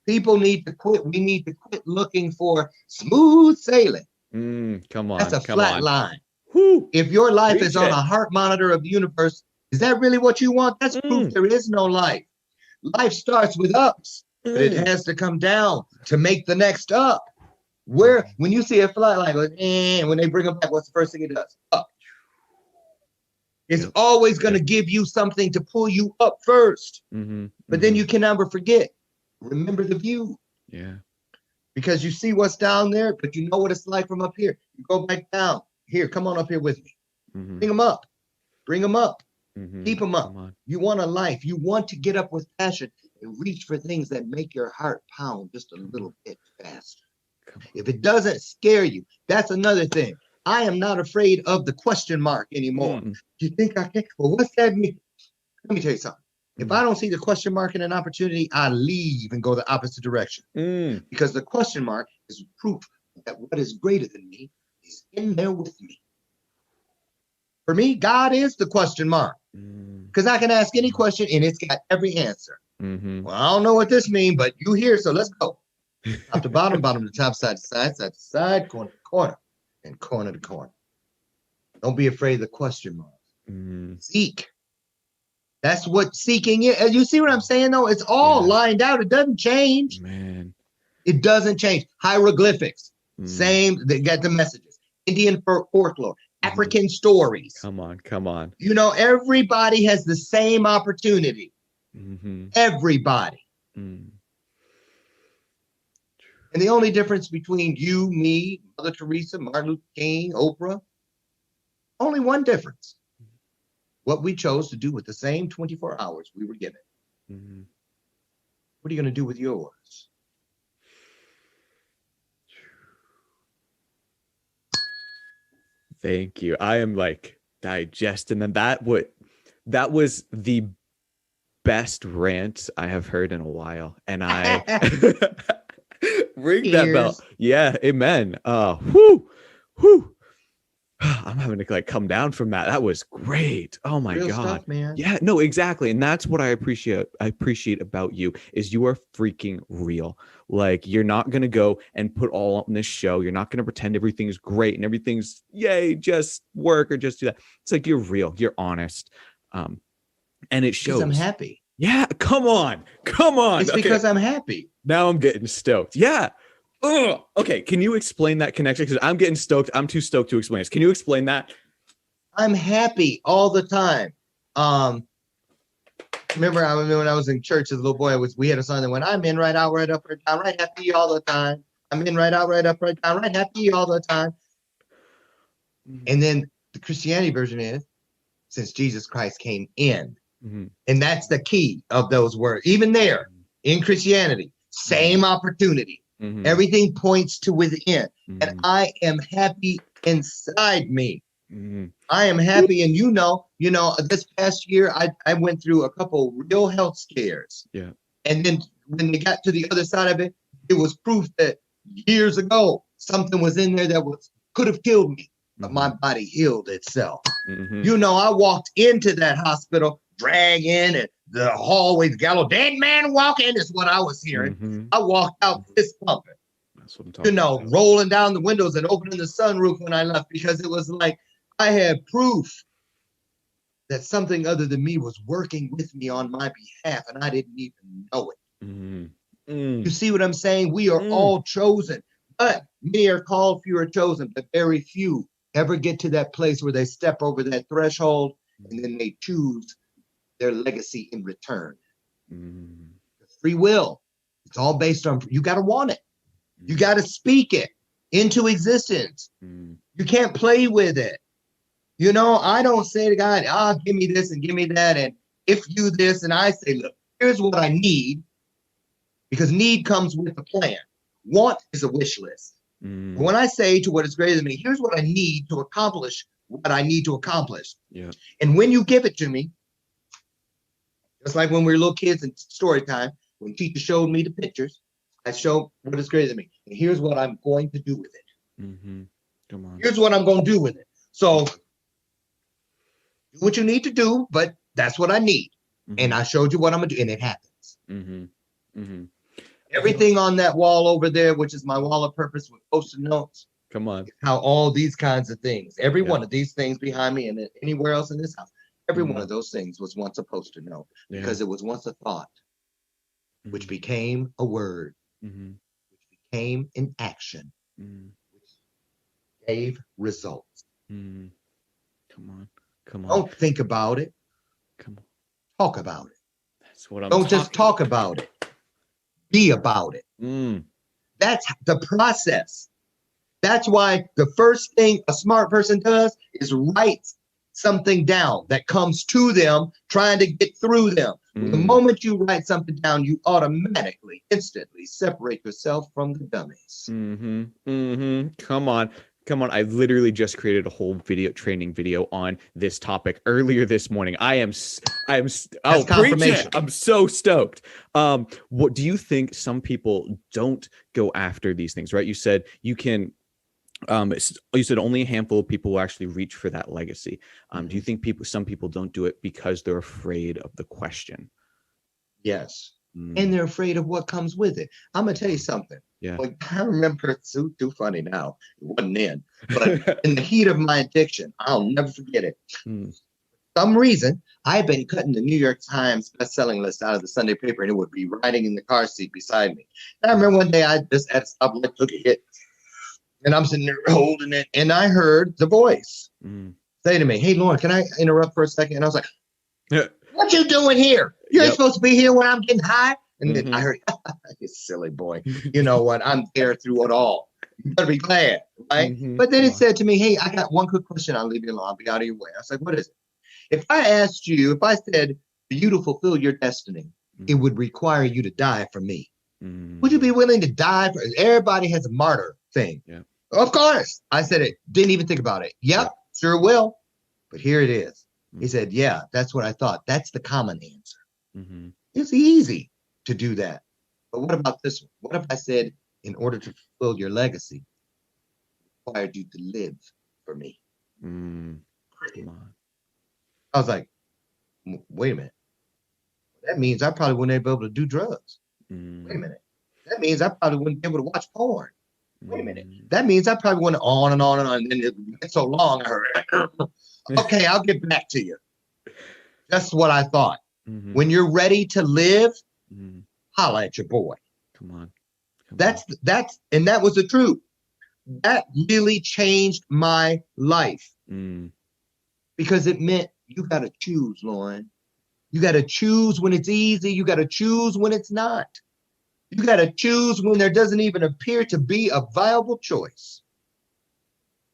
People need to quit. We need to quit looking for smooth sailing. Come on. That's a flat line. Whew. If your life is on a heart monitor of the universe, is that really what you want? That's proof there is no life. Life starts with ups, but it has to come down to make the next up. When you see a flat line, when they bring them back, what's the first thing it does? Up. It's always going to give you something to pull you up first. But then you can never forget. Remember the view. Yeah. Because you see what's down there, but you know what it's like from up here. You go back down. Here, come on up here with me. Bring them up. Bring them up. Keep them up. You want a life. You want to get up with passion and reach for things that make your heart pound just a little bit faster. If it doesn't scare you, that's another thing. I am not afraid of the question mark anymore. You think I can? Well, what's that mean? Let me tell you something. If I don't see the question mark in an opportunity, I leave and go the opposite direction. Because the question mark is proof that what is greater than me is in there with me. For me, God is the question mark. Because I can ask any question and it's got every answer. Well, I don't know what this means, but you here, so let's go. Top to bottom, bottom to top, side to side, side to side, corner to corner, and corner to corner. Don't be afraid of the question mark. Seek. That's what seeking is. You see what I'm saying, though? It's all lined out. It doesn't change. Man. It doesn't change. Hieroglyphics. Same. They got the messages. Indian folklore. African stories. Come on. Everybody has the same opportunity. Everybody. And the only difference between you, me, Mother Teresa, Martin Luther King, Oprah, only one difference. What we chose to do with the same 24 hours we were given. What are you going to do with yours? Thank you. I am digesting, and that was the best rant I have heard in a while. And I ring that bell. Yeah, amen. Whoo. I'm having to come down from that. That was great. Oh my God, stuff, man. Yeah, no, exactly. And that's what I appreciate about you is you are freaking real. You're not going to go and put all on this show. You're not going to pretend everything's great and everything's yay, just work or just do that. It's you're real, you're honest. And it shows. Because I'm happy. Yeah. Come on. It's because I'm happy. Now I'm getting stoked. Yeah. Ugh. Okay, can you explain that connection? Because I'm getting stoked. I'm too stoked to explain this. Can you explain that? I'm happy all the time. Remember when I was in church as a little boy, we had a song that went, I'm in, right out, right up, right down, right happy all the time. I'm in, right out, right up, right down, right happy all the time. And then the Christianity version is, since Jesus Christ came in. And that's the key of those words. Even there, in Christianity, same opportunity. Everything points to within. And I am happy inside me. I am happy. And you know, this past year, I went through a couple real health scares. Yeah. And then when they got to the other side of it, it was proof that years ago, something was in there that could have killed me, but my body healed itself. You know, I walked into that hospital, dragging and the hallways, gallows, dead man walking is what I was hearing. I walked out fist pumping. That's what I'm talking about. Rolling down the windows and opening the sunroof when I left, because it was like I had proof that something other than me was working with me on my behalf, and I didn't even know it. You see what I'm saying? We are all chosen, but many are called, few are chosen, but very few ever get to that place where they step over that threshold and then they choose their legacy in return. Free will. It's all based on, you got to want it. You got to speak it into existence. You can't play with it. You know, I don't say to God, give me this and give me that. And if you this, and I say, look, here's what I need, because need comes with a plan. Want is a wish list. When I say to what is greater than me, here's what I need to accomplish what I need to accomplish. Yeah. And when you give it to me, just like when we were little kids in story time, when teacher showed me the pictures, I showed what is greater than me. And here's what I'm going to do with it. Come on. Here's what I'm going to do with it. So do what you need to do, but that's what I need. And I showed you what I'm going to do, and it happens. Everything on that wall over there, which is my wall of purpose with post-it notes. Come on. How all these kinds of things, every one of these things behind me and anywhere else in this house, every one of those things was once a post-it note, because it was once a thought, which became a word, which became an action, which gave results. Come on. Don't think about it. Come on. Talk about it. That's what I'm Don't just talk about it. Be about it. That's the process. That's why the first thing a smart person does is write something down that comes to them, trying to get through them. The moment you write something down, you automatically, instantly separate yourself from the dummies. Come on. I literally just created a whole training video on this topic earlier this morning. I'm confirmation. I'm so stoked. What do you think? Some people don't go after these things, right? You said you can, you said only a handful of people will actually reach for that legacy. Do you think some people don't do it because they're afraid of the question? Yes. And they're afraid of what comes with it. I'm going to tell you something. Yeah. Like, I remember, it's too funny now. It wasn't then. But in the heat of my addiction, I'll never forget it. For some reason, I had been cutting the New York Times bestselling list out of the Sunday paper, and it would be riding in the car seat beside me. And I remember one day I just at a stoplight took a hit, and I'm sitting there holding it, and I heard the voice say to me, "Hey, Loren, can I interrupt for a second?" And I was like, "What you doing here? You ain't supposed to be here when I'm getting high." And then I heard, "You silly boy. You know what? I'm there through it all. You better be glad." Right? But then it said to me, "Hey, I got one quick question. I'll leave you alone. I'll be out of your way." I was like, "What is it?" If I said, "For you to fulfill your destiny, it would require you to die for me. Would you be willing to die for?" Everybody has a martyr thing. Yeah. Of course. I said it. Didn't even think about it. Yep, sure will. But here it is. He said, "Yeah, that's what I thought. That's the common answer." It's easy to do that. But what about this one? What if I said, in order to fulfill your legacy, it required you to live for me? Come on. I was like, wait a minute. That means I probably wouldn't be able to do drugs. Wait a minute. That means I probably wouldn't be able to watch porn. Wait a minute. That means I probably went on and on and on. And then it went so long, I heard, okay, I'll get back to you. That's what I thought. When you're ready to live, holla at your boy. Come on. And that was the truth. That really changed my life. Because it meant you got to choose, Loren. You got to choose when it's easy. You got to choose when it's not. You got to choose when there doesn't even appear to be a viable choice.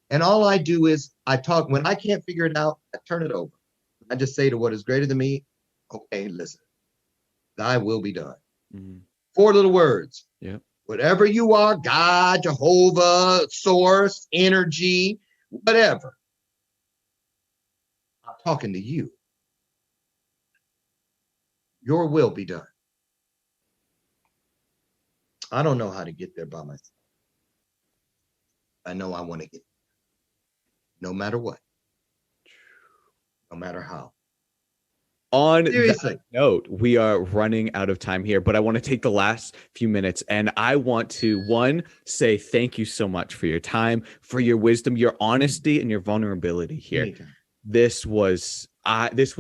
And all I do is I talk. When I can't figure it out, I turn it over. I just say to what is greater than me, okay, listen, thy will be done. 4 little words. Yep. whatever you are, God, Jehovah, source, energy, whatever. I'm talking to you. Your will be done. I don't know how to get there by myself. I know I want to get there, no matter what, no matter how. On that note, we are running out of time here, but I want to take the last few minutes and I want to, one, say thank you so much for your time, for your wisdom, your honesty, and your vulnerability here. Anytime. This was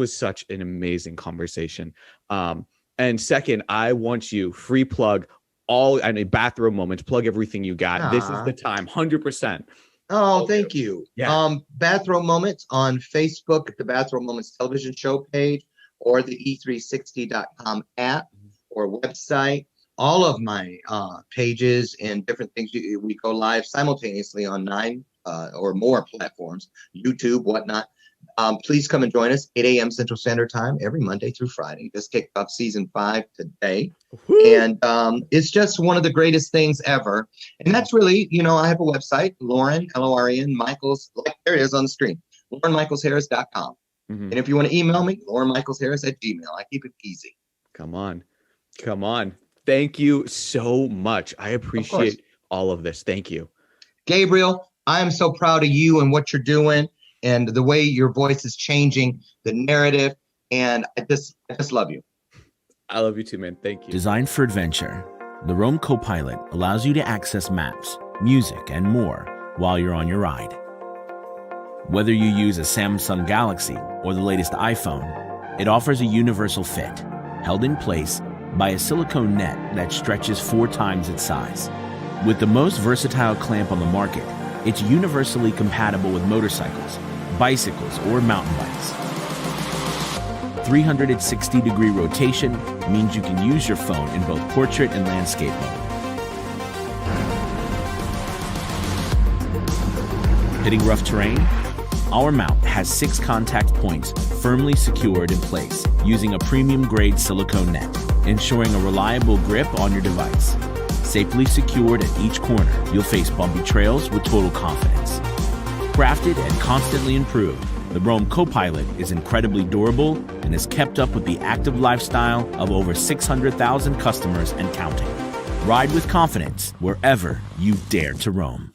such an amazing conversation. And second, I want you free plug Bathrobe Moments, plug everything you got. This is the time, 100%. Oh, thank you. Yeah. Bathrobe Moments on Facebook at the Bathrobe Moments television show page, or the e360.com app or website. All of my pages and different things, we go live simultaneously on 9 or more platforms, YouTube, whatnot. Please come and join us, 8 a.m. Central Standard Time, every Monday through Friday. Just kicked off season 5 today. Woo-hoo. And it's just one of the greatest things ever. And that's really, I have a website, Loren, L-O-R-E-N, Michaels, like there it is on the screen, LorenMichaelsHarris.com. And if you want to email me, LorenMichaelsHarris@gmail. I keep it easy. Come on. Thank you so much. I appreciate all of this. Thank you. Gabriel, I am so proud of you and what you're doing and the way your voice is changing the narrative. And I just love you. I love you too, man. Thank you. Designed for adventure, the Roam Copilot allows you to access maps, music, and more while you're on your ride. Whether you use a Samsung Galaxy or the latest iPhone, it offers a universal fit, held in place by a silicone net that stretches 4 times its size. With the most versatile clamp on the market, it's universally compatible with motorcycles, bicycles, or mountain bikes. 360-degree rotation means you can use your phone in both portrait and landscape mode. Hitting rough terrain? Our mount has 6 contact points firmly secured in place using a premium-grade silicone net, ensuring a reliable grip on your device. Safely secured at each corner, you'll face bumpy trails with total confidence. Crafted and constantly improved, the Roam Copilot is incredibly durable and has kept up with the active lifestyle of over 600,000 customers and counting. Ride with confidence wherever you dare to roam.